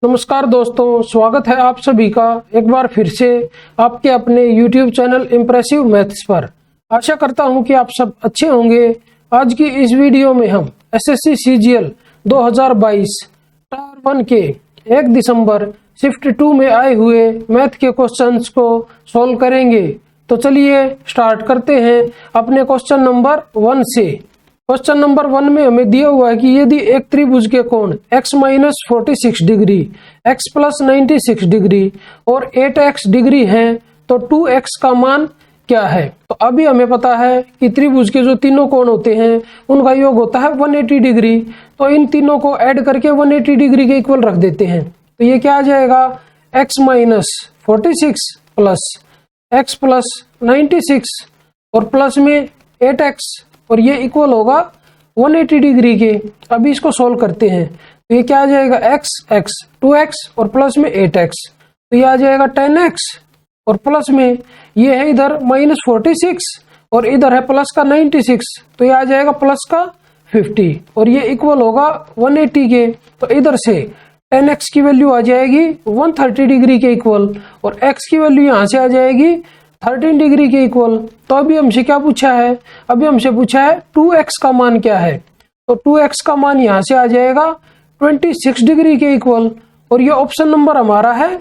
नमस्कार दोस्तों, स्वागत है आप सभी का एक बार फिर से आपके अपने YouTube चैनल इम्प्रेसिव मैथ्स पर। आशा करता हूं कि आप सब अच्छे होंगे। आज की इस वीडियो में हम SSC CGL 2022 टायर 1 के 1 दिसंबर शिफ्ट 2 में आए हुए मैथ के क्वेश्चंस को सॉल्व करेंगे। तो चलिए स्टार्ट करते हैं अपने क्वेश्चन नंबर 1 से। क्वेश्चन नंबर 1 में हमें दिया हुआ है कि यदि एक त्रिभुज के कोण x - 46 डिग्री, x + 96 डिग्री और 8x डिग्री हैं तो 2x का मान क्या है। तो अभी हमें पता है कि त्रिभुज के जो तीनों कोण होते हैं उनका योग होता है 180 डिग्री। तो इन तीनों को ऐड करके 180 डिग्री के इक्वल रख देते हैं। तो ये क्या आ जाएगा, x - 46 प्लस x + 96 और प्लस में 8x और ये इक्वल होगा 180 डिग्री के। अभी इसको सोल्व करते हैं तो ये क्या आ जाएगा, x 2x और प्लस में 8x। तो ये आ जाएगा 10x और प्लस में ये है इधर -46 और इधर है प्लस का 96। तो ये आ जाएगा प्लस का 50 और ये इक्वल होगा 180 के। तो इधर से 10x की वैल्यू आ जाएगी 130 डिग्री के इक्वल और x की वैल्यू यहाँ से आ जाएगी 13 डिग्री के इक्वल। तो अभी हमसे क्या पूछा है, अभी हमसे पूछा है 2x का मान क्या है। तो 2x का मान यहाँ से आ जाएगा 26 डिग्री के इक्वल और ये ऑप्शन नंबर हमारा है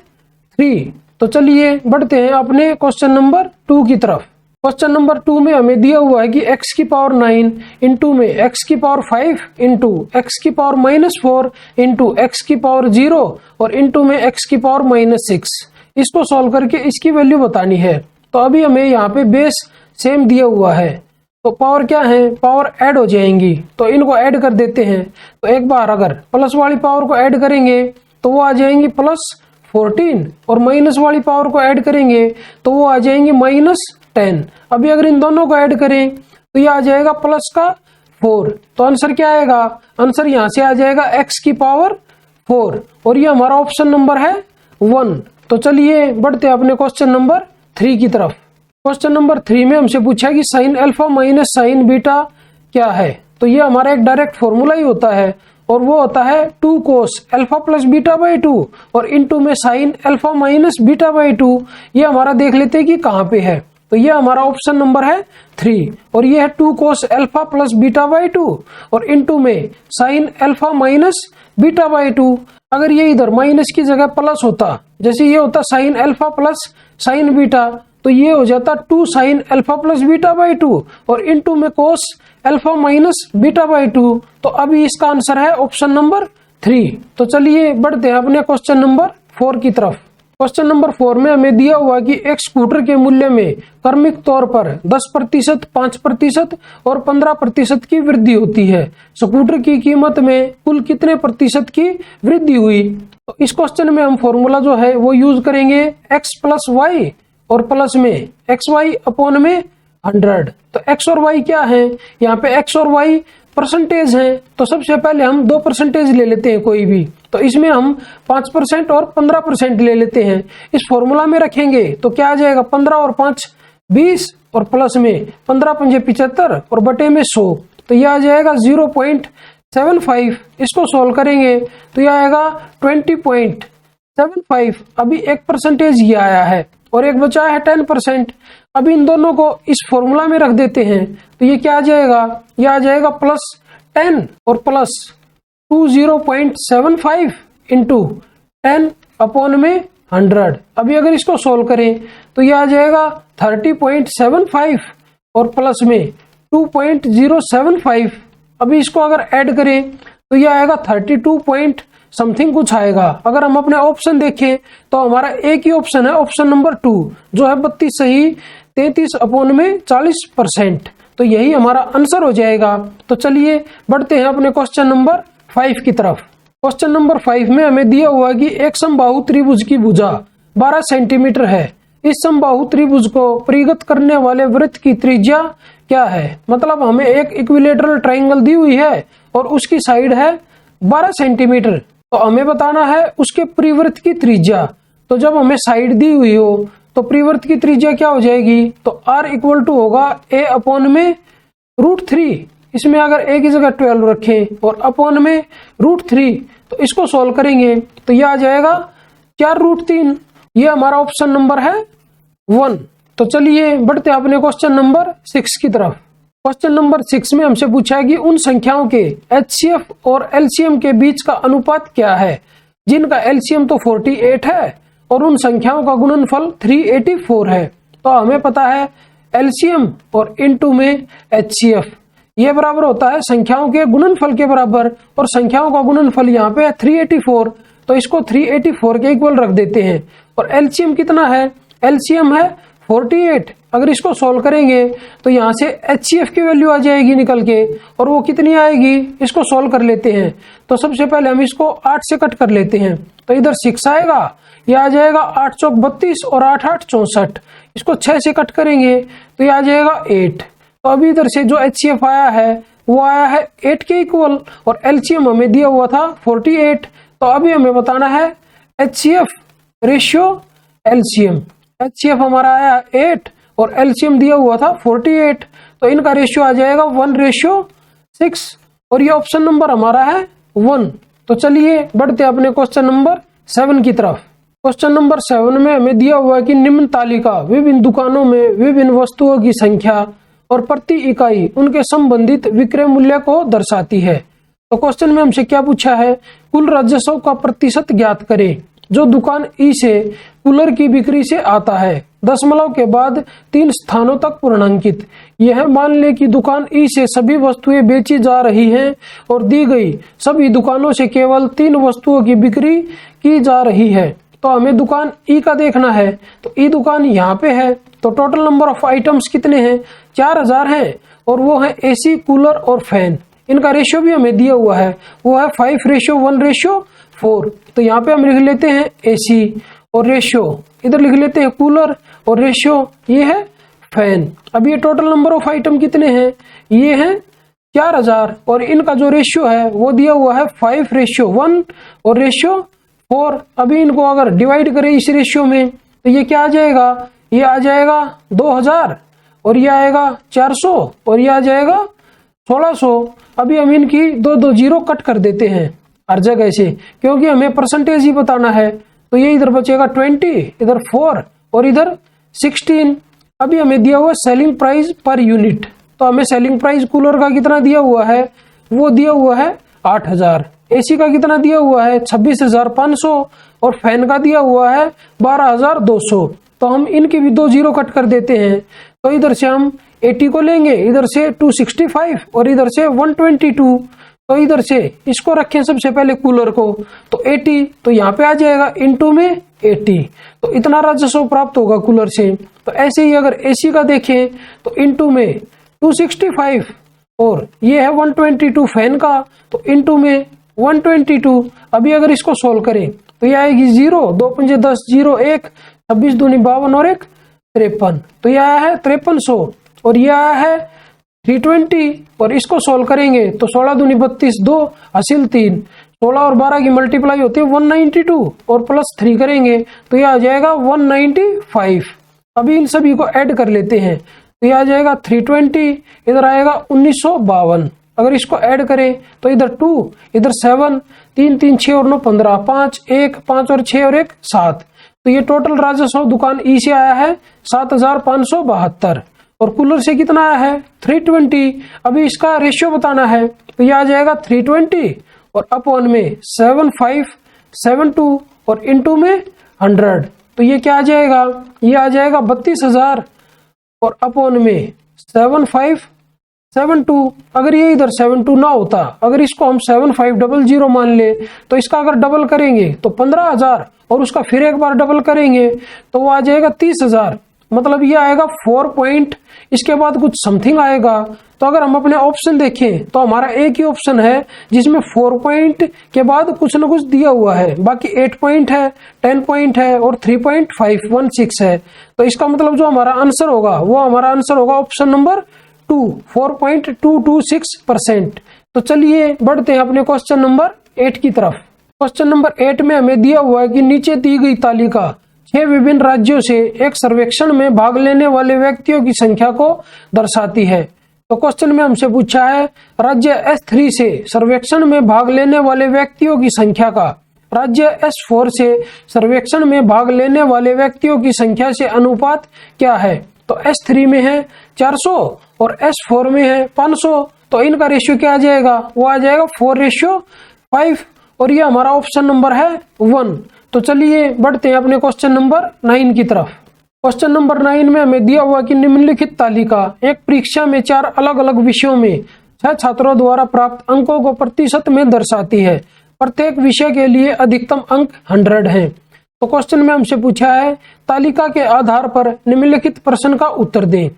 3। तो चलिए बढ़ते हैं अपने क्वेश्चन नंबर 2 की तरफ। क्वेश्चन नंबर 2 में हमें दिया हुआ है कि x की पावर 9 इंटू में x की पावर 5 इंटू x की पावर -4 इंटू x की पावर 0 और इंटू में x की पावर -6। इसको सॉल्व करके इसकी वैल्यू बतानी है। तो अभी हमें यहाँ पे बेस सेम दिया हुआ है तो पावर क्या है, पावर ऐड हो जाएंगी। तो इनको ऐड कर देते हैं। तो एक बार अगर प्लस वाली पावर को ऐड करेंगे तो वो आ जाएंगी +14 और माइनस वाली पावर को ऐड करेंगे तो वो आ जाएंगी -10। अभी अगर इन दोनों को ऐड करें तो ये आ जाएगा प्लस का 4। तो आंसर क्या आएगा, आंसर यहाँ से आ जाएगा x की पावर 4 और ये हमारा ऑप्शन नंबर है 1। तो चलिए बढ़ते हैं अपने क्वेश्चन नंबर 3 की तरफ। क्वेश्चन नंबर 3 में हमसे पूछा कि sin अल्फा - sin बीटा क्या है। तो ये हमारा एक डायरेक्ट फॉर्मूला ही होता है और वो होता है 2 cos अल्फा + β/2 और इनटू में sin अल्फा - β/2। ये हमारा देख लेते हैं कि कहाँ पे है। तो ये हमारा ऑप्शन नंबर है 3 और ये है 2 cos अल्फा + β/2 और इनटू में sin अल्फा - β/2। अगर ये इधर माइनस की जगह प्लस होता, जैसे ये होता sin अल्फा + sin बीटा, तो ये हो जाता 2 sin अल्फा + β/2 और इनटू में cos अल्फा - β/2। तो अभी इसका आंसर है ऑप्शन नंबर 3। तो चलिए बढ़ते हैं अपने क्वेश्चन नंबर 4 की तरफ। क्वेश्चन नंबर 4 में हमें दिया हुआ कि एक स्कूटर के मूल्य में क्रमिक तौर पर 10%, 5% और 15% की वृद्धि होती है। स्कूटर की कीमत में कुल कितने प्रतिशत की वृद्धि हुई। तो इस क्वेश्चन में हम फॉर्मूला जो है वो यूज करेंगे x + y और प्लस में xy अपॉन में 100। तो x और y क्या है, यहाँ पे x और y परसेंटेज हैं। तो सबसे पहले हम 2 परसेंटेज ले लेते हैं कोई भी। तो इसमें हम 5% और 15% ले लेते हैं। इस फॉर्मूला में रखेंगे तो क्या आ जाएगा, 15 और 5 20 और प्लस में 15 × 5 = 75 और बटे में 100। तो यह आ जाएगा 0.75। इसको सोल्व करेंगे तो यह आएगा 20.75। अभी 1% ये आया है और एक बचा है 10%। अभी इन दोनों को इस फॉर्मूला में रख देते हैं तो ये क्या आ जाएगा, यह आ जाएगा +10 और प्लस 20.75 इंटू 10 अपॉन में 100। अभी अगर इसको सोल्व करें तो यह आ जाएगा 30.75 और प्लस में 2.075। अभी इसको अगर ऐड करें तो यह आएगा 32 समथिंग कुछ आएगा। अगर हम अपने ऑप्शन देखें तो हमारा एक ही ऑप्शन है, ऑप्शन नंबर 2 जो है 32 सही 33 अपॉन में 40%। तो यही हमारा आंसर हो जाएगा। तो चलिए बढ़ते हैं अपने क्वेश्चन नंबर 5 की तरफ। क्वेश्चन नंबर 5 में हमें दिया हुआ कि एक समबाहु त्रिभुज की भुजा 12 सेंटीमीटर है। इस समबाहु त्रिभुज को परिगत करने वाले वृत्त की त्रिज्या क्या है। मतलब हमें एक इक्विलेटरल ट्रायंगल दी हुई है और उसकी साइड है 12 सेंटीमीटर। तो हमें बताना है उसके परिवृत्त की त्रिज्या। तो जब हमें साइड दी हुई हो तो परिवृत्त की त्रिज्या क्या हो जाएगी, तो r = होगा a अपॉन में √3। इसमें अगर a की जगह 12 रखें और अपॉन में √3 तो इसको सॉल्व करेंगे तो ये आ जाएगा 4√3। ये हमारा ऑप्शन नंबर है 1। तो चलिए बढ़ते अपने क्वेश्चन नंबर 6 की तरफ। क्वेश्चन नंबर 6 में हमसे पूछा है कि उन संख्याओं के HCF और LCM के बीच का अनुपात क्या है जिनका LCM तो 48 है और उन संख्याओं का गुणनफल 384 है। तो हमें पता है LCM और इनटू में HCF ये बराबर होता है संख्याओं के गुणनफल के बराबर, और संख्याओं का गुणनफल यहाँ पे है 384, तो इसको 384 के इक्वल रख देते हैं। और LCM कितना है, LCM है 48। अगर इसको सॉल्व करेंगे तो यहाँ से HCF की वैल्यू आ जाएगी निकल के, और वो कितनी आएगी इसको सॉल्व कर लेते हैं। तो सबसे पहले हम इसको 8 से कट कर लेते हैं, तो इधर 6 आएगा, ये आ जाएगा 8 चौक 32 और 8 8 64। इसको 6 से कट करेंगे तो ये आ जाएगा 8। तो अभी इधर से जो HCF आया है वो आया है 8 के इक्वल, और LCM हमें दिया हुआ था 48। तो अभी हमें बताना है HCF रेशियो LCM। HCF हमारा आया 8 और LCM दिया हुआ था 48, तो इनका रेशियो आ जाएगा 1:6, और ये ऑप्शन नंबर हमारा है 1। तो चलिए बढ़ते अपने क्वेश्चन नंबर 7 की तरफ। क्वेश्चन नंबर 7 में हमें दिया हुआ है कि निम्न तालिका विभिन्न दुकानों में विभिन्न वस्तुओं की संख्या और प्रति इकाई उनके संबंधित विक्रय मूल्य को दर्शाती है। तो क्वेश्चन में हमसे क्या पूछा है, कुल राजस्व का प्रतिशत ज्ञात करें जो दुकान ई से कूलर की बिक्री से आता है, दशमलव के बाद 3 स्थानों तक पूर्णांकित। यह मान ले कि दुकान ई से सभी वस्तुएं बेची जा रही हैं और दी गई सभी दुकानों से केवल 3 वस्तुओं की बिक्री की जा रही है। तो हमें दुकान ई का देखना है, तो ई दुकान यहाँ पे है। तो टोटल नंबर ऑफ आइटम्स कितने हैं, 4000 हैं, और वो है एसी, कूलर और फैन। इनका रेशियो भी हमें दिया हुआ है, वो है 5:1:4। तो यहाँ पे हम लिख लेते हैं एसी, और रेशियो इधर लिख लेते हैं कूलर, और रेशियो ये है फैन। अब ये टोटल नंबर ऑफ आइटम कितने हैं, ये हैं 4000, और इनका जो रेशियो है वो दिया हुआ है 5:1 और रेशियो 4। अभी इनको अगर डिवाइड करें इस रेशियो में तो ये क्या आ जाएगा, ये आ जाएगा 2000, और ये आएगा 400, और ये आ जाएगा 1600। अभी हम इनकी 2 जीरो कट कर देते हैं हर जगह से, क्योंकि हमें परसेंटेज ही बताना है। तो ये इधर बचेगा 20, इधर 4 और इधर 16। अभी हमें दिया हुआ सेलिंग प्राइस पर यूनिट, तो हमें सेलिंग प्राइस कूलर का कितना दिया हुआ है, वो दिया हुआ है 8000। एसी का कितना दिया हुआ है 26,500, और फैन का दिया हुआ है 12,200। तो हम इनके भी 2 जीरो कट कर देते हैं। तो इधर से हम 80 को लेंगे, इधर से 265 और इधर से 122। तो इधर से इसको रखें सबसे पहले कूलर को, तो 80, तो यहाँ पे आ जाएगा इनटू में 80। तो इतना राजस्व प्राप्त होगा कूलर से। तो ऐसे ही अगर एसी का देखें तो इनटू में 265 और ये है 122 फैन का, तो इनटू में 122। अभी अगर इसको सोल्व करें तो ये आएगी 0, 2 पंजे 10, 0 1, 26 दूनी 52 और 1 53। तो ये आया है 5300, और ये आया है 320। और इसको सोल्व करेंगे तो 16 दूनी 32, 2 हासिल 3, 16 और 12 की मल्टीप्लाई होती है 192, और प्लस 3 करेंगे तो ये आ जाएगा 195। अभी इन सभी को ऐड कर लेते हैं, तो ये आ जाएगा 320, इधर आएगा 1952। अगर इसको ऐड करें तो इधर 2, इधर 7, 3 3 6 और 9 15, 5 1 5 और 6 और 1 7। तो ये टोटल राजस्व दुकान ई से आया है 7572, और कूलर से कितना आया है 320। अभी इसका रेशियो बताना है, तो ये आ जाएगा 320 और अपॉन में 7572 और इनटू में 100। तो ये क्या आ जाएगा, ये आ जाएगा 32,000 और अपॉन में 7572। अगर ये इधर 72 ना होता, अगर इसको हम 7500 मान ले, तो इसका अगर डबल करेंगे तो 15,000, और उसका फिर एक बार डबल करेंगे तो वो आ जाएगा 30,000। मतलब ये आएगा 4 पॉइंट, इसके बाद कुछ समथिंग आएगा। तो अगर हम अपने ऑप्शन देखें तो हमारा एक ही ऑप्शन है जिसमें 4 पॉइंट के बाद कुछ ना कुछ दिया हुआ है, बाकी 8 पॉइंट है, 10 पॉइंट है और 3.516 है। तो इसका मतलब जो हमारा आंसर होगा वो हमारा आंसर होगा ऑप्शन नंबर 2, 4.226%। तो चलिए बढ़ते हैं अपने क्वेश्चन नंबर 8 की तरफ। क्वेश्चन नंबर 8 में हमें दिया हुआ है कि नीचे दी गई तालिका 6 विभिन्न राज्यों से एक सर्वेक्षण में भाग लेने वाले व्यक्तियों की संख्या को दर्शाती है। तो क्वेश्चन में हमसे पूछा है राज्य S3 से सर्वेक्षण में भाग लेने वाले व्यक्तियों की संख्या का राज्य S4 से सर्वेक्षण में भाग लेने वाले व्यक्तियों की संख्या से अनुपात क्या है। तो S3 में है 400 और S4 में है 500, तो इनका रेशियो क्या आ जाएगा, वो आ जाएगा 4:5 और ये हमारा ऑप्शन नंबर है 1। तो चलिए बढ़ते हैं अपने क्वेश्चन नंबर 9 की तरफ। क्वेश्चन नंबर 9 में हमें दिया हुआ कि निम्नलिखित तालिका एक परीक्षा में 4 अलग अलग विषयों में 6 छात्रों द्वारा प्राप्त अंकों को प्रतिशत में दर्शाती है। प्रत्येक विषय के लिए अधिकतम अंक 100 हैं। तो क्वेश्चन में हमसे पूछा है तालिका के आधार पर निम्नलिखित प्रश्न का उत्तर दें।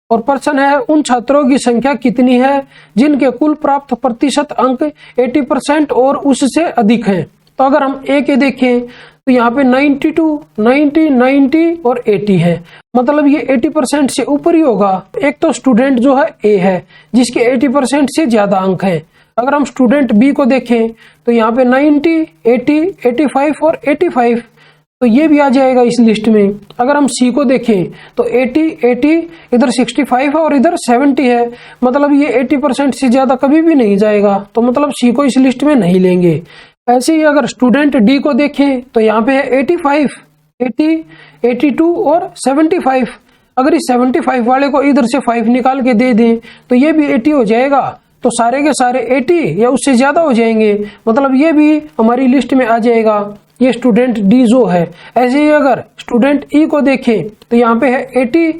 और प्रश्न है उन छात्रों की संख्या कितनी है जिनके कुल प्राप्त प्रतिशत अंक 80% और उससे अधिक हैं। तो अगर हम ए के देखें तो यहाँ पे 92, 90, 90 और 80 है, मतलब ये 80% से ऊपर ही होगा। एक तो स्टूडेंट जो है ए है जिसके 80% से ज्यादा अंक हैं। अगर हम स्टूडेंट बी को देखें तो यहाँ पे 90, 80, 85 और 85, तो ये भी आ जाएगा इस लिस्ट में। अगर हम सी को देखें तो 80, 80, इधर 65 है और इधर 70 है, मतलब ये 80% से ज्यादा कभी भी नहीं जाएगा, तो मतलब सी को इस लिस्ट में नहीं लेंगे। ऐसे ही अगर स्टूडेंट डी को देखें तो यहाँ पे है 85, 80, 82 और 75। अगर इस 75 वाले को इधर से 5 निकाल के दे दें तो ये भी 80 हो जाएगा, तो सारे के सारे 80 या उससे ज्यादा हो जाएंगे, मतलब ये भी हमारी लिस्ट में आ जाएगा। ये स्टूडेंट डी जो है। ऐसे ही अगर स्टूडेंट ई को देखें तो यहाँ पे है 80,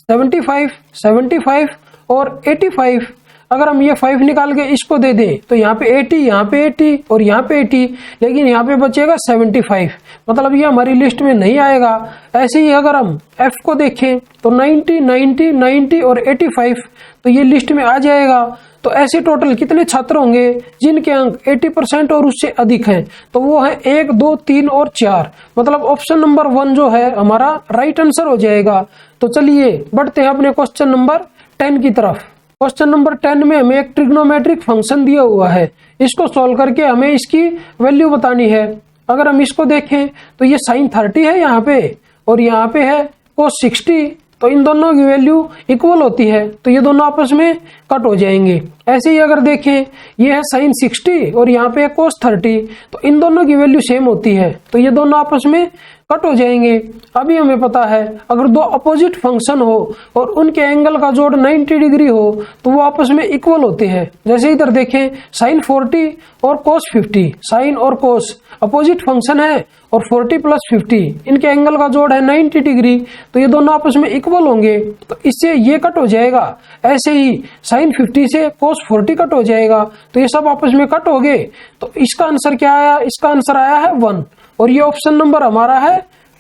75, 75 और 85। अगर हम ये 5 निकाल के इसको दे दें तो यहाँ पे 80, यहाँ पे 80 और यहाँ पे 80, लेकिन यहाँ पे बचेगा 75, मतलब ये हमारी लिस्ट में नहीं आएगा। ऐसे ही अगर हम एफ को देखें तो 90, 90, 90 और 85, तो ये लिस्ट में आ जाएगा। तो ऐसे टोटल कितने छात्र होंगे जिनके अंक 80% और उससे अधिक हैं, तो वो है 1, 2, 3 और 4, मतलब ऑप्शन नंबर 1 जो है हमारा राइट आंसर हो जाएगा। तो चलिए बढ़ते हैं अपने क्वेश्चन नंबर 10 की तरफ। क्वेश्चन नंबर 10 में हमें एक ट्रिग्नोमेट्रिक फंक्शन दिया हुआ है, इसको सॉल्व करके हमें इसकी वैल्यू बतानी है। अगर हम इसको देखें तो ये sin 30 है यहाँ पे और यहाँ पे है cos 60, तो इन दोनों की वैल्यू इक्वल होती है, तो ये दोनों आपस में कट हो जाएंगे। ऐसे ही अगर देखें ये है sin 60 और यहाँ पे है cos 30, तो इन दोनों की वैल्यू सेम होती है, तो ये दोनों आपस में कट हो जाएंगे। अभी हमें पता है अगर दो अपोजिट फंक्शन हो और उनके एंगल का जोड़ 90 डिग्री हो तो वो आपस में इक्वल होते हैं। जैसे इधर देखें sin 40 और cos 50, sin और cos अपोजिट फंक्शन है और 40 प्लस 50 इनके एंगल का जोड़ है 90 डिग्री, तो ये दोनों आपस में इक्वल होंगे, तो इससे ये कट हो जाएगा। ऐसे ही sin 50 से cos 40 कट हो जाएगा, तो ये सब आपस में कट हो गए। तो इसका आंसर क्या आया, इसका आंसर आया है 1 और ये ऑप्शन नंबर हमारा है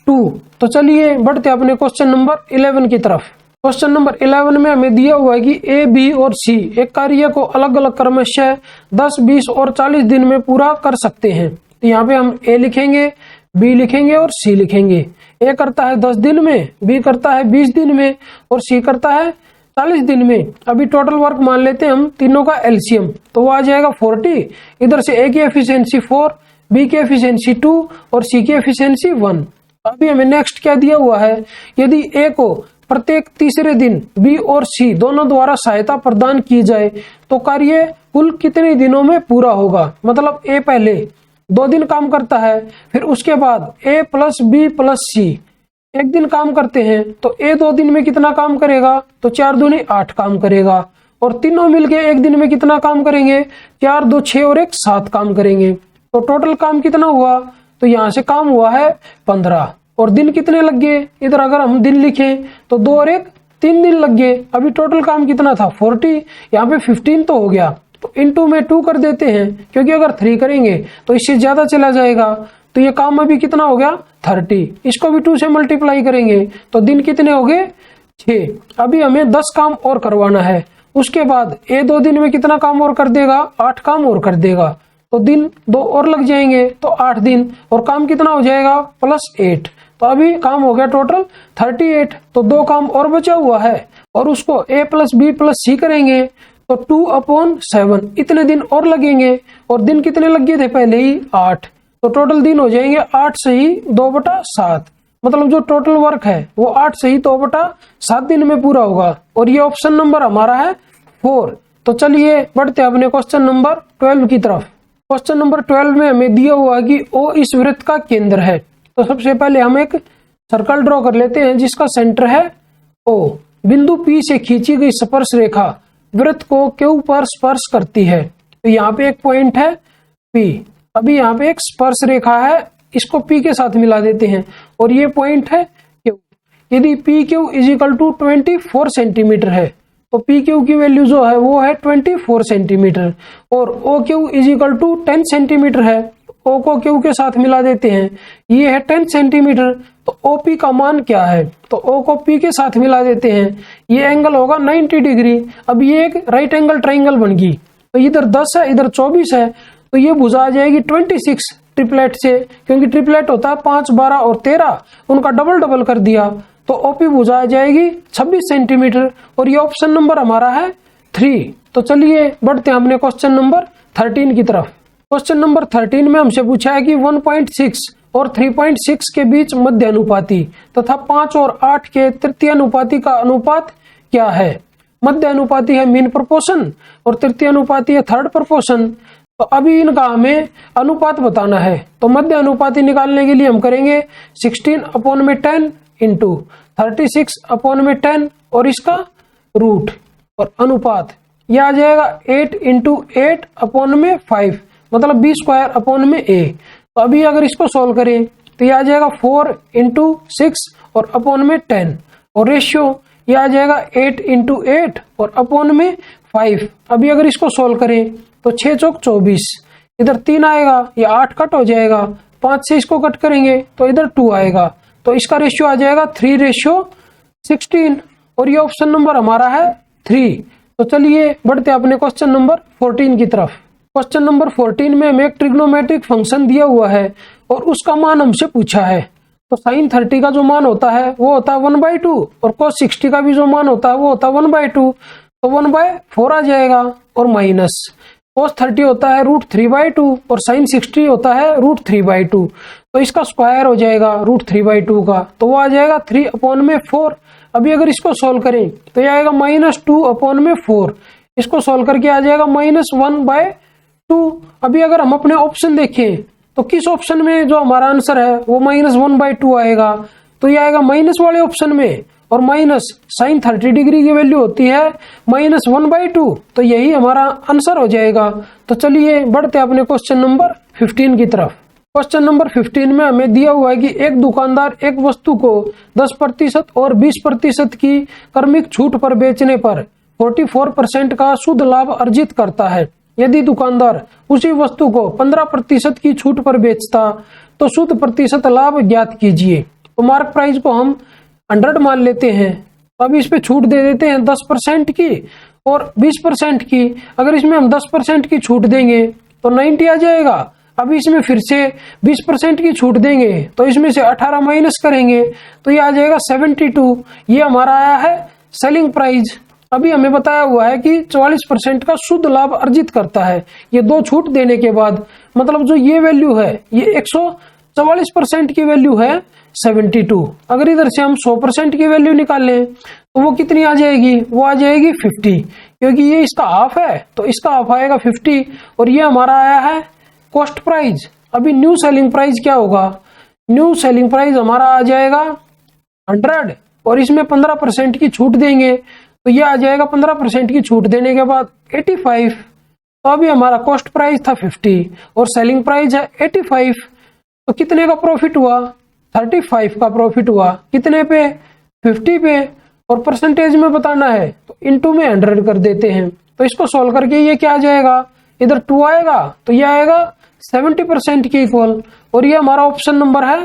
2। तो चलिए बढ़ते अपने क्वेश्चन नंबर 11 की तरफ। क्वेश्चन नंबर 11 में हमें दिया हुआ है कि ए, बी और सी एक कार्य को अलग अलग क्रमशः 10, 20 और 40 दिन में पूरा कर सकते हैं। तो यहाँ पे हम ए लिखेंगे, बी लिखेंगे और सी लिखेंगे। ए करता है 10 दिन में, बी करता है 20 दिन में और सी करता है 40 दिन में। अभी टोटल वर्क मान लेते हैं हम तीनों का एलसीएम, तो वो आ जाएगा 40। इधर से ए की एफिशिएंसी 4, बी की एफिशिएंसी 2 और सी की एफिशिएंसी 1। अभी हमें नेक्स्ट क्या दिया हुआ है, यदि ए को प्रत्येक तीसरे दिन बी और सी दोनों द्वारा सहायता प्रदान की जाए तो कार्य कुल कितने दिनों में पूरा होगा। मतलब ए पहले 2 दिन काम करता है, फिर उसके बाद ए प्लस बी प्लस सी 1 दिन काम करते हैं, तो ए 2 दिन में कितना काम करेगा, तो 4 दूनी 8 काम करेगा। और तीनों मिलके 1 दिन में कितना काम करेंगे, 4, 2, 6 और 1 7 काम करेंगे। तो टोटल काम कितना हुआ, तो यहाँ से काम हुआ है 15 और दिन कितने लग गए, इधर अगर हम दिन लिखें तो 2 और 1 3 दिन लग गए। अभी टोटल काम कितना था 40, यहाँ पे 15 तो हो गया, तो इनटू में 2 कर देते हैं क्योंकि अगर 3 करेंगे तो इससे ज्यादा चला जाएगा। तो ये काम अभी कितना हो गया 30, इसको भी 2 से मल्टीप्लाई करेंगे तो दिन कितने हो गए 6। अभी हमें 10 काम और करवाना है, उसके बाद ए 2 दिन में कितना काम और कर देगा, 8 काम और कर देगा, तो दिन 2 और लग जाएंगे तो 8 दिन और काम कितना हो जाएगा +8। तो अभी काम हो गया टोटल 38, तो 2 काम और बचा हुआ है और उसको a प्लस बी प्लस सी करेंगे तो 2/7 इतने दिन और लगेंगे। और दिन कितने लग गए थे पहले ही 8, तो टोटल दिन हो जाएंगे 8 से ही 2/7, मतलब जो टोटल वर्क है वो 8 से ही 2/7 दिन में पूरा होगा। और ये ऑप्शन नंबर हमारा है 4। तो चलिए बढ़ते अपने क्वेश्चन नंबर 12 की तरफ। क्वेश्चन नंबर 12 में हमें दिया हुआ है कि O इस वृत्त का केंद्र है। तो सबसे पहले हम एक सर्कल ड्रॉ कर लेते हैं जिसका सेंटर है O। बिंदु P से खींची गई स्पर्श रेखा वृत्त को Q पर स्पर्श करती है। तो यहाँ पे एक पॉइंट है P। अभी यहाँ पे एक स्पर्श रेखा है, इसको P के साथ मिला देते हैं और ये पॉइंट है Q। यदि PQ is equal to 24 centimetre है तो PQ की वैल्यू जो है वो है 24 सेंटीमीटर और OQ is equal to 10 centimetre है। O को Q के साथ मिला देते हैं, ये है 10 सेंटीमीटर। तो OP का मान क्या है? तो O को P के साथ मिला देते हैं, ये एंगल होगा 90 डिग्री। अब ये एक राइट एंगल ट्राइंगल बन गई। तो इधर 10 है, इधर 24 है, तो ये भुजा आ जाएगी 26 ट्रिपलेट से, क्योंकि ट्रिपलेट होता है 5, 12 और 13, उनका डबल डबल कर दिया तो OP भुजा आ जाएगी 26 सेंटीमीटर और ये ऑप्शन नंबर हमारा है 3। तो चलिए बढ़ते हैं अपने क्वेश्चन नंबर 13 की तरफ। क्वेश्चन नंबर 13 में हमसे पूछा है कि 1.6 और 3.6 के बीच मध्य अनुपाती तथा 5 और 8 के तृतीय अनुपाती का अनुपात क्या है? मध्य अनुपाती है मीन प्रोपोर्शन और तृतीय अनुपाती है थर्ड प्रोपोर्शन। तो अभी इनका हमें अनुपात बताना है। तो मध्य अनुपाती निकालने के लिए हम करेंगे 16/10 इंटू 36/10 और इसका रूट और अनुपात यह आ जाएगा 8 इंटू 8/5 मतलब B² तो अभी अगर इसको सॉल्व करें तो यह आ जाएगा 4 इंटू 6 और /10 और रेशियो यह आ जाएगा 8 इंटू 8 और /5। अभी अगर इसको सॉल्व करें तो 6 चौक 24, इधर 3 आएगा, यह 8 कट हो जाएगा, 5 से इसको कट करेंगे तो इधर 2 आएगा, तो इसका रेशियो आ जाएगा 3:16 और ये ऑप्शन नंबर हमारा है 3। तो चलिए बढ़ते अपने क्वेश्चन नंबर 14 की तरफ। क्वेश्चन नंबर 14 में हमें एक ट्रिग्नोमेट्रिक फंक्शन दिया हुआ है और उसका मान हमसे पूछा है। तो sin 30 का जो मान होता है वो होता है 1/2 और cos 60 का भी जो मान होता है वो होता है 1/2, तो 1/4 आ जाएगा और माइनस cos 30 होता है √3/2 और sin 60 होता है √3/2, तो इसका स्क्वायर हो जाएगा √3/2 का, तो वो आ जाएगा 3/4। अभी अगर इसको सोल्व करें तो यह आएगा -2/4। इसको सोल्व करके आ जाएगा -1/2। अभी अगर हम अपने ऑप्शन देखें तो किस ऑप्शन में जो हमारा आंसर है वो -1/2 आएगा, तो यह आएगा माइनस वाले ऑप्शन में और माइनस sin 30 डिग्री की वैल्यू होती है -1/2, तो यही हमारा आंसर हो जाएगा। तो चलिए बढ़ते अपने क्वेश्चन नंबर 15 की तरफ। क्वेश्चन नंबर 15 में हमें दिया हुआ है कि एक दुकानदार एक वस्तु को 10% और 20% की क्रमिक छूट पर बेचने पर 44% का शुद्ध लाभ अर्जित करता है। यदि दुकानदार उसी वस्तु को 15% की छूट पर बेचता तो शुद्ध प्रतिशत लाभ ज्ञात कीजिए। तो मार्क प्राइस को हम 100 मान लेते हैं, अब इस पे छूट दे देते हैं 10% की और 20% की। अगर इसमें हम 10% की छूट देंगे तो 90 आ जाएगा। अभी इसमें फिर से 20% की छूट देंगे तो इसमें से 18 माइनस करेंगे तो ये आ जाएगा 72। ये हमारा आया है सेलिंग प्राइस। अभी हमें बताया हुआ है कि 44% का शुद्ध लाभ अर्जित करता है। ये दो छूट देने के बाद मतलब जो ये वैल्यू है ये 144% की वैल्यू है 72। अगर इधर से हम 100% की वैल्यू निकालें तो वो कितनी आ जाएगी? वो आ जाएगी 50, क्योंकि ये इसका हाफ है तो इसका हाफ आएगा 50 और ये हमारा आया है कॉस्ट प्राइस। अभी न्यू सेलिंग प्राइस क्या होगा? न्यू सेलिंग प्राइस हमारा आ जाएगा 100 और इसमें 15% की छूट देंगे तो ये आ जाएगा 15% की छूट देने के बाद 85। तो अभी हमारा कॉस्ट प्राइस था 50 और सेलिंग प्राइस है 85, तो कितने का प्रॉफिट हुआ? 35 का प्रॉफिट हुआ। कितने पे? 50 पे। और परसेंटेज में बताना है तो इनटू में 100 कर देते हैं। तो इसको सॉल्व करके ये क्या आ जाएगा? इधर 2 आएगा तो ये आएगा 70% के इक्वल और ये हमारा ऑप्शन नंबर है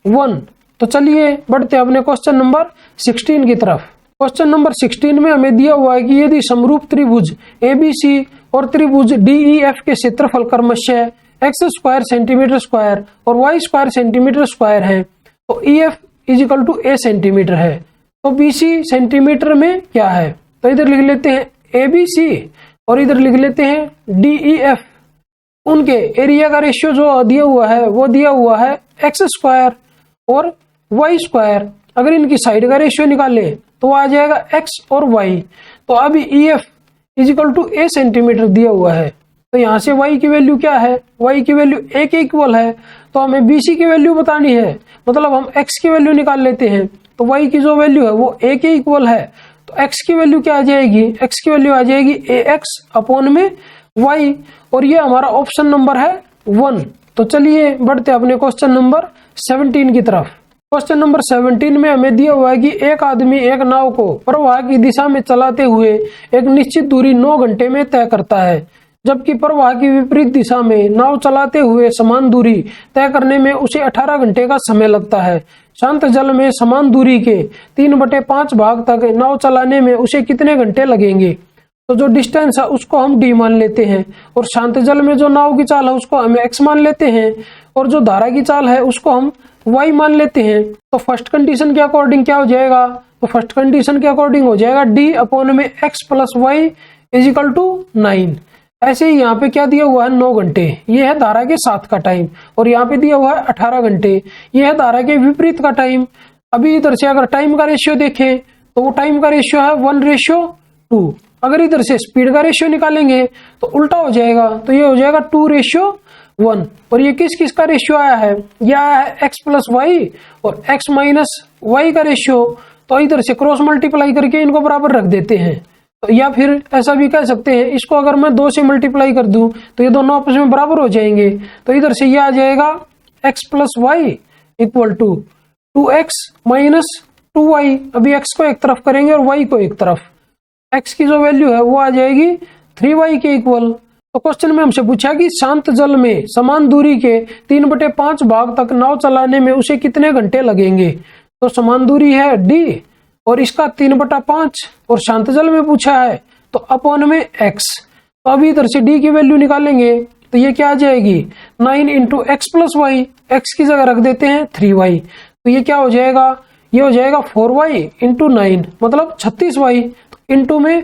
1। तो चलिए बढ़ते अपने क्वेश्चन नंबर 16 की तरफ। क्वेश्चन नंबर 16 में हमें दिया हुआ है कि यदि समरूप त्रिभुज ABC और त्रिभुज DEF के क्षेत्रफल क्रमशः x² सेंटीमीटर स्क्वायर और y² सेंटीमीटर स्क्वायर है तो EF = a सेंटीमीटर है, तो BC सेंटीमीटर में क्या है? तो इधर लिख लेते हैं ABC और इधर लिख लेते हैं DEF। उनके एरिया का रेशियो जो दिया हुआ है वो दिया हुआ है x² और y²। अगर इनकी साइड का रेशियो निकालें तो आ जाएगा x और y। तो अभी EF is equal to a centimetre दिया हुआ है। तो यहाँ से y की वैल्यू क्या है, y की वैल्यू a के इक्वल है, तो हमें bc की वैल्यू बतानी है, मतलब हम x की वैल्यू निकाल लेते हैं। तो y की जो वैल्यू है वो a के इक्वल है, तो x की वैल्यू क्या आ जाएगी, x की वैल्यू आ जाएगी ax अपॉन में y, और ये हमारा ऑप्शन नंबर है 1। तो चलिए बढ़ते अपने क्वेश्चन नंबर 17 की तरफ। क्वेश्चन नंबर 17 में हमें दिया हुआ है कि एक आदमी एक नाव को प्रवाह की दिशा में चलाते हुए एक निश्चित दूरी 9 घंटे में तय करता है, जबकि प्रवाह की विपरीत दिशा में नाव चलाते हुए समान दूरी तय करने में उसे 18 घंटे का समय लगता है। शांत जल में समान दूरी के 3/5 भाग तक नाव चलाने में उसे कितने घंटे लगेंगे। तो जो डिस्टेंस है उसको हम d मान लेते हैं, और शांत जल में जो नाव की चाल है उसको हम x मान लेते हैं, और जो धारा की चाल है उसको हम y मान लेते हैं। तो फर्स्ट कंडीशन के अकॉर्डिंग क्या हो जाएगा, तो फर्स्ट कंडीशन के अकॉर्डिंग हो जाएगा d अपॉन में x plus y is equal to 9। ऐसे ही यहाँ पे क्या दिया हुआ है 9 घंटे, ये है धारा के साथ का टाइम, और यहाँ पे दिया हुआ है 18 घंटे, ये है धारा के विपरीत का टाइम। अभी इधर से अगर टाइम का रेशियो देखें तो वो टाइम का रेशियो है 1:2। अगर इधर से स्पीड का रेशियो निकालेंगे तो उल्टा हो जाएगा, तो ये हो जाएगा 2:1। और ये किस किस का रेशियो आया है, यह आया है x प्लस वाई और x माइनस वाई का रेशियो। तो इधर से क्रॉस मल्टीप्लाई करके इनको बराबर रख देते हैं। तो या फिर ऐसा भी कह सकते हैं, इसको अगर मैं 2 से मल्टीप्लाई कर दूं तो ये दोनों आपस में बराबर हो जाएंगे। तो इधर से ये आ जाएगा x plus y equal to 2x minus 2y। अभी x को एक तरफ करेंगे और y को एक तरफ, x की जो वैल्यू है वो आ जाएगी 3y के इक्वल। तो क्वेश्चन में हमसे पूछा कि शांत जल में समान दूरी के 3/5 भाग तक नाव चलाने में उसे कितने घंटे लगेंगे। तो समान दूरी है d और इसका 3/5, और शांत जल में पूछा है तो अपॉन में x। तो अभी इधर से d की वैल्यू निकालेंगे तो ये क्या आ जाएगी 9 into x plus y, x की जगह रख देते हैं 3y। तो ये क्या हो जाएगा, ये हो जाएगा 4y इंटू 9 मतलब 36y, इंटू में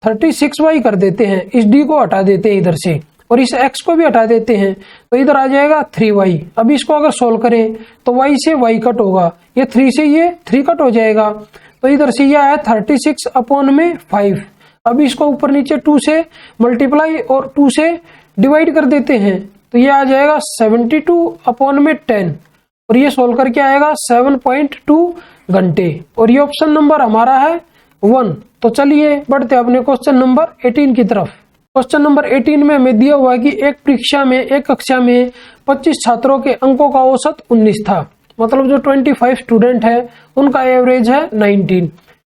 36y कर देते हैं। इस d को हटा देते हैं इधर से, और इस x को भी हटा देते हैं, तो इधर आ जाएगा 3y। अभी इसको अगर सोल्व करें तो y से y कट होगा, ये 3 से ये 3 कट हो जाएगा। तो इधर से यह है 36 अपॉन में 5। अभी इसको ऊपर नीचे 2 से मल्टीप्लाई और 2 से डिवाइड कर देते हैं, तो ये आ जाएगा 72 अपॉन में 10, और ये सोल्व करके आएगा 7.2 घंटे, और ये ऑप्शन नंबर हमारा है 1। तो चलिए बढ़ते अपने क्वेश्चन नंबर 18 की तरफ। क्वेश्चन नंबर 18 में हमें दिया हुआ है कि एक कक्षा में 25 छात्रों के अंकों का औसत 19 था, मतलब जो 25 स्टूडेंट है उनका एवरेज है 19।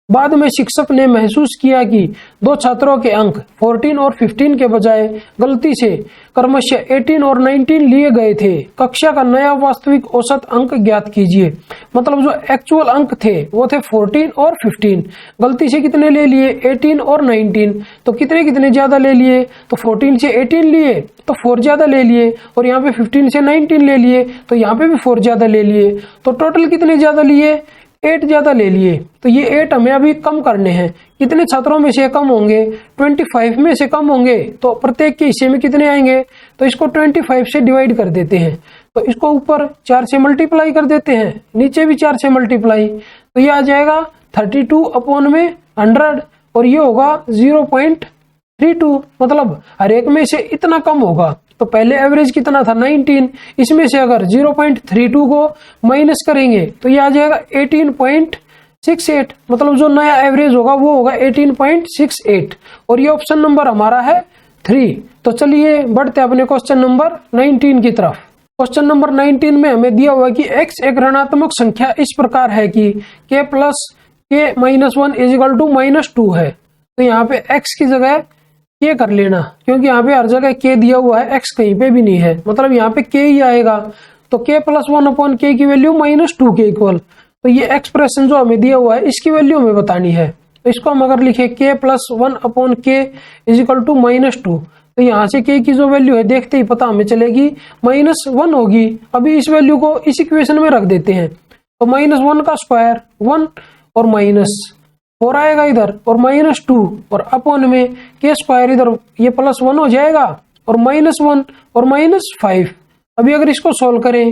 बाद में शिक्षक ने महसूस किया कि 2 छात्रों के अंक 14 और 15 के बजाय गलती से क्रमशः 18 और 19 लिए गए थे। कक्षा का नया वास्तविक औसत अंक ज्ञात कीजिए। मतलब जो एक्चुअल अंक थे वो थे 14 और 15, गलती से कितने ले लिए 18 और 19। तो कितने कितने ज्यादा ले लिए, तो 14 से 18 लिए तो 4 ज्यादा ले लिए, और यहाँ पे 15 से 19 ले लिए तो यहाँ पे भी 4 ज्यादा ले लिए। तो टोटल कितने ज्यादा लिए, 8 ज्यादा ले लिए। तो ये 8 हमें अभी कम करने हैं। कितने छात्रों में से कम होंगे, 25 में से कम होंगे, तो प्रत्येक के हिस्से में कितने आएंगे, तो इसको 25 से डिवाइड कर देते हैं। तो इसको ऊपर 4 से मल्टीप्लाई कर देते हैं, नीचे भी 4 से मल्टीप्लाई, तो ये आ जाएगा 32 अपॉन में 100, और ये होगा 0.32, मतलब हर एक में से इतना कम होगा। तो पहले एवरेज कितना था 19, इसमें से अगर 0.32 को माइनस करेंगे तो ये आ जाएगा 18.68, मतलब जो नया एवरेज होगा वो होगा 18.68, और ये ऑप्शन नंबर हमारा है 3। तो चलिए बढ़ते अपने क्वेश्चन नंबर 19 की तरफ। क्वेश्चन नंबर 19 में हमें दिया हुआ कि x एक ऋणात्मक संख्या इस प्रकार है कि k plus k minus 1 is equal to -2 है। तो यहाँ पे x की जगह k कर लेना, क्योंकि यहाँ पे हर जगह k दिया हुआ है, x कहीं पे भी नहीं है, मतलब यहाँ पे k ही आएगा। तो k प्लस 1 अपॉन k की वैल्यू -2 के इक्वल। तो ये एक्सप्रेशन जो हमें दिया हुआ है इसकी वैल्यू हमें बतानी है। तो इसको हम अगर लिखे k plus 1 upon k is equal to -2, तो यहाँ से k की जो वैल्यू है देखते ही पता हमें चलेगी -1 होगी। अभी इस वैल्यू को इस इक्वेशन में रख देते हैं, तो -1 का स्क्वायर 1 और -4 आएगा इधर, और -2 और अपॉन में k स्क्वायर, इधर ये +1 हो जाएगा, और -1 और -5। अभी अगर इसको सोल्व करें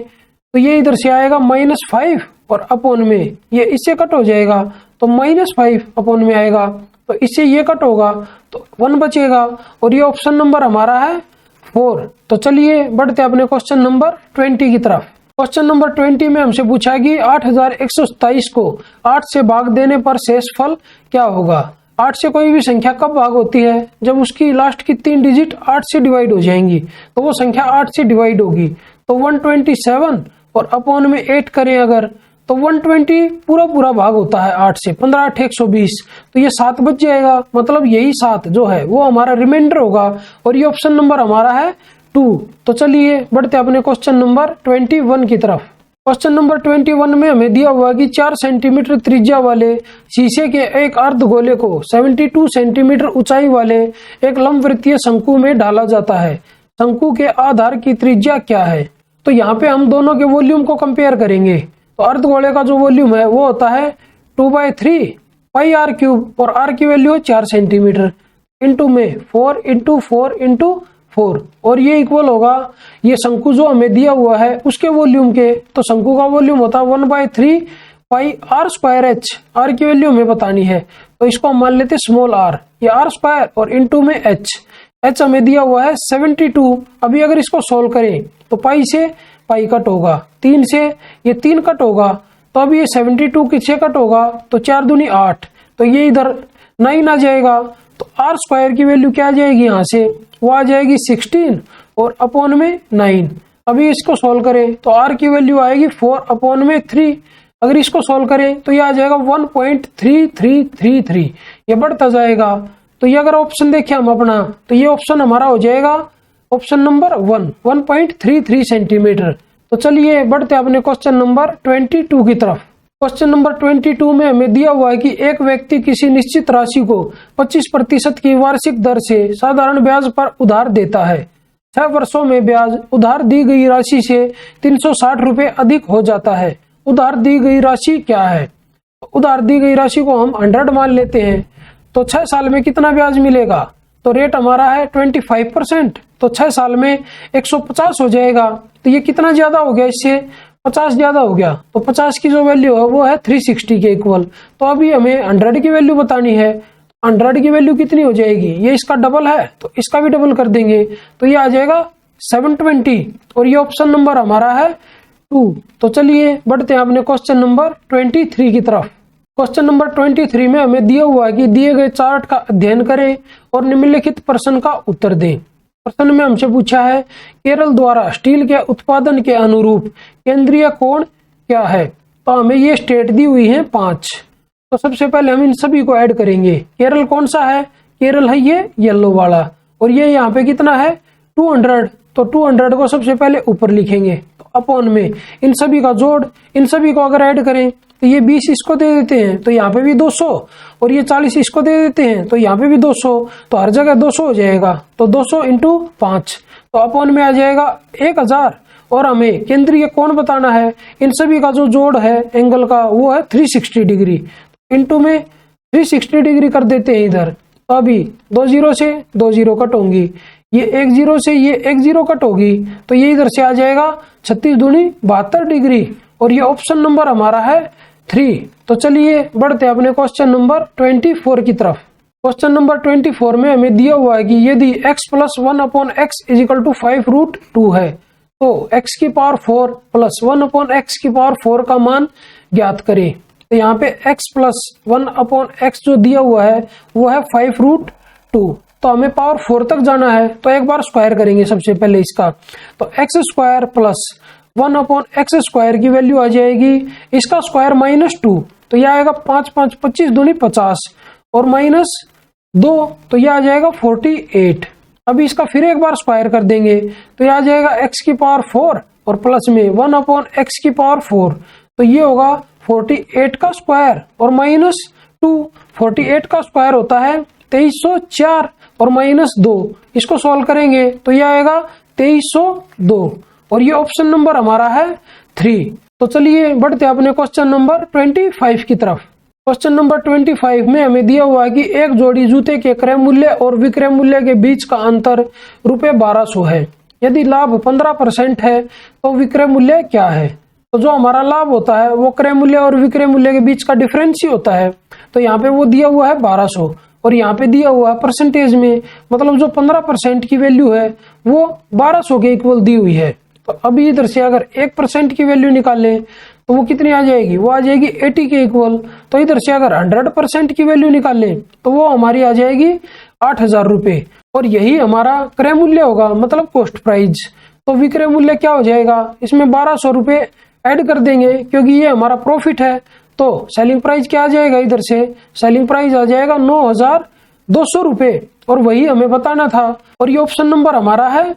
तो ये इधर से आएगा -5 और अपॉन में ये इससे कट हो जाएगा, तो -5 अपॉन में आएगा। तो इससे ये कट होगा तो 1 बचेगा और ये ऑप्शन नंबर हमारा है 4। तो चलिए बढ़ते अपने क्वेश्चन नंबर 20 की तरफ। क्वेश्चन नंबर 20 में हमसे पूछा कि 8127 को 8 से भाग देने पर शेष फल क्या होगा। 8 से कोई भी संख्या कब भाग होती है, जब उसकी लास्ट की 3 डिजिट 8 से डिवाइड हो जाएंगी, तो वो संख्या 8 से डिवाइड होगी। तो 127 और अपॉन में 8 करें अगर, तो 120 पूरा भाग होता है 8 से, 15 8 120, तो ये 7 बच जाएगा। मतलब यही 7 जो है वो हमारा रिमाइंडर होगा और ये ऑप्शन नंबर हमारा है 2। तो चलिए बढ़ते अपने क्वेश्चन नंबर 21 की तरफ। क्वेश्चन नंबर 21 में हमें दिया हुआ कि 4 सेंटीमीटर त्रिज्या वाले शीशे के एक अर्धगोले को 72 सेंटीमीटर ऊंचाई वाले एक लंबवृत्तीय शंकु में डाला जाता है। शंकु के आधार की त्रिज्या क्या है। तो यहाँ पे हम दोनों के वॉल्यूम को कंपेयर करेंगे। तो अर्धगोले का जो वॉल्यूम है वो होता है 2/3 पाई आर क्यूब और आर की वैल्यू है 4 सेंटीमीटर, इंटू में 4 × 4 × 4 और ये इक्वल होगा ये शंकु जो हमें दिया हुआ है उसके वॉल्यूम के। तो शंकु का वॉल्यूम होता है 1/3 पाई r²h, आर की वैल्यू हमें बतानी है तो इसको हम मान लेते स्मॉल r, ये r² और इंटू में h हमें दिया हुआ है 72। अभी अगर इसको सोल्व करें तो पाई से पाई कट होगा, 3 से ये 3 कट होगा, तो अब ये 72 किससे कट होगा, तो 4 दूनी 8, तो ये इधर 9 आ जाएगा। तो r² की वैल्यू क्या आ जाएगी, यहाँ से वो आ जाएगी 16 और अपॉन में 9। अभी इसको सोल्व करें तो r की वैल्यू आएगी 4/3। अगर इसको सोल्व करें तो ये आ जाएगा 1.3333, ये बढ़ता जाएगा। तो ये अगर ऑप्शन देखें हम अपना, तो ये ऑप्शन हमारा हो जाएगा ऑप्शन नंबर 1.33 सेंटीमीटर। तो चलिए बढ़ते अपने क्वेश्चन नंबर 22 की तरफ। क्वेश्चन नंबर 22 में हमें दिया हुआ है कि एक व्यक्ति किसी निश्चित राशि को 25% की वार्षिक दर से साधारण ब्याज पर उधार देता है। 6 वर्षों में ब्याज उधार दी गई राशि से 360 रुपए अधिक हो जाता है। उधार दी गई राशि क्या है। उधार दी गई राशि को हम 100 मान लेते हैं। तो 6 साल में कितना ब्याज मिलेगा, तो रेट हमारा है 25%, तो 6 साल में 150 हो जाएगा। तो ये कितना ज्यादा हो गया, इससे 50 ज्यादा हो गया। तो 50 की जो वैल्यू है वो है 360 के इक्वल। तो अभी हमें 100 की वैल्यू बतानी है। 100 की वैल्यू कितनी हो जाएगी, ये इसका डबल है तो इसका भी डबल कर देंगे, तो ये आ जाएगा 720 और ये ऑप्शन नंबर हमारा है 2। तो चलिए बढ़ते हैं अपने क्वेश्चन नंबर 23 की तरफ। क्वेश्चन नंबर 23 में हमें दिया हुआ है कि दिए गए चार्ट का अध्ययन करें और निम्नलिखित प्रश्न का उत्तर दें। प्रश्न में हमसे पूछा है केरल द्वारा स्टील के उत्पादन के अनुरूप केंद्रीय कोण क्या है। तो हमें ये स्टेट दी हुई है 5। तो सबसे पहले हम इन सभी को ऐड करेंगे। केरल कौन सा है, केरल है ये येलो वाला, और ये यहाँ पे कितना है 200। तो 200 को सबसे पहले ऊपर लिखेंगे, तो अपॉन में इन सभी का जोड़, इन सभी को अगर ऐड करें तो ये 20 इसको दे देते हैं तो यहाँ पे भी 200, और ये 40 इसको दे देते हैं तो यहाँ पे भी 200, तो हर जगह 200 हो जाएगा। तो 200 × 5, तो अपॉन में आ जाएगा 1000। और हमें केंद्रीय कोण बताना है। इन सभी का जो जोड़ है एंगल का वो है 360 डिग्री, इंटू में 360 डिग्री कर देते हैं इधर। तो अभी 2 0 से 2 0 कट होंगी, ये 1 0 से ये 1 0 कट होगी, तो ये इधर से आ जाएगा 36 दूनी 72 डिग्री, और ये ऑप्शन नंबर हमारा है 3। तो चलिए बढ़ते हैं अपने क्वेश्चन नंबर 24 की तरफ। क्वेश्चन नंबर 24 में हमें दिया हुआ है कि यदि x + 1/x = 5√2 है तो x की पावर 4 + 1/x की पावर 4 का मान ज्ञात करें। तो यहाँ पे x + 1/x जो दिया हुआ है वो है 5√2। तो हमें पावर 4 तक जाना है, तो एक बार स्क्वायर करेंगे सबसे पहले इसका। तो x² + 1/x² की वैल्यू आ जाएगी, इसका स्क्वायर -2, तो यह आएगा 5 5 25 दूनी 50 और -2, तो यह आ जाएगा 48। अभी इसका फिर एक बार स्क्वायर कर देंगे तो यह आ जाएगा x की पावर 4 और प्लस में 1/x की पावर 4, तो ये होगा 48 का स्क्वायर और -2। 48 का स्क्वायर होता है 2304 और -2, इसको सॉल्व करेंगे तो यह आएगा 2302 और ये ऑप्शन नंबर हमारा है 3। तो चलिए बढ़ते हैं अपने क्वेश्चन नंबर 25 की तरफ। क्वेश्चन नंबर 25 में हमें दिया हुआ है कि एक जोड़ी जूते के क्रय मूल्य और विक्रय मूल्य के बीच का अंतर ₹1200 है। यदि लाभ 15% है तो विक्रय मूल्य क्या है। तो जो हमारा लाभ होता है वो क्रय मूल्य और विक्रय मूल्य के बीच का डिफरेंस ही होता है। तो यहाँ पे वो दिया हुआ है 1200 और यहाँ पे दिया हुआ परसेंटेज में, मतलब जो 15% की वैल्यू है वो 1200 के इक्वल दी हुई है। तो अभी इधर से अगर 1% की वैल्यू निकालें तो वो कितनी आ जाएगी, वो आ जाएगी 80 के इक्वल। तो इधर से अगर 100% की वैल्यू निकालें तो वो हमारी आ जाएगी 8000 रुपये, और यही हमारा क्रय मूल्य होगा, मतलब कॉस्ट प्राइस। तो विक्रय मूल्य क्या हो जाएगा, इसमें 1200 रुपये ऐड कर देंगे क्योंकि ये हमारा प्रॉफिट है। तो सेलिंग प्राइस क्या आ जाएगा, इधर से सेलिंग प्राइस आ जाएगा 9200 रुपये, और वही हमें बताना था। और ये ऑप्शन नंबर हमारा है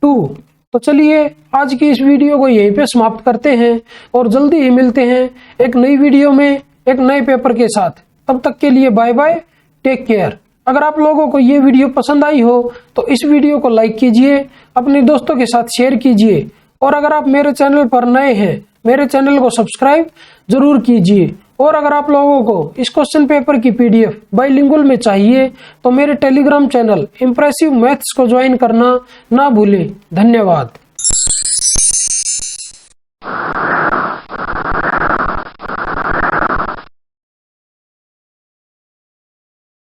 2। तो चलिए आज की इस वीडियो को यहीं पे समाप्त करते हैं और जल्दी ही मिलते हैं एक नई वीडियो में एक नए पेपर के साथ। तब तक के लिए बाय बाय, टेक केयर। अगर आप लोगों को ये वीडियो पसंद आई हो तो इस वीडियो को लाइक कीजिए, अपने दोस्तों के साथ शेयर कीजिए, और अगर आप मेरे चैनल पर नए हैं मेरे चैनल को सब्सक्राइब जरूर कीजिए। और अगर आप लोगों को इस क्वेश्चन पेपर की पीडीएफ बाइलिंगुअल में चाहिए तो मेरे टेलीग्राम चैनल इंप्रेसिव मैथ्स को ज्वाइन करना ना भूलें। धन्यवाद।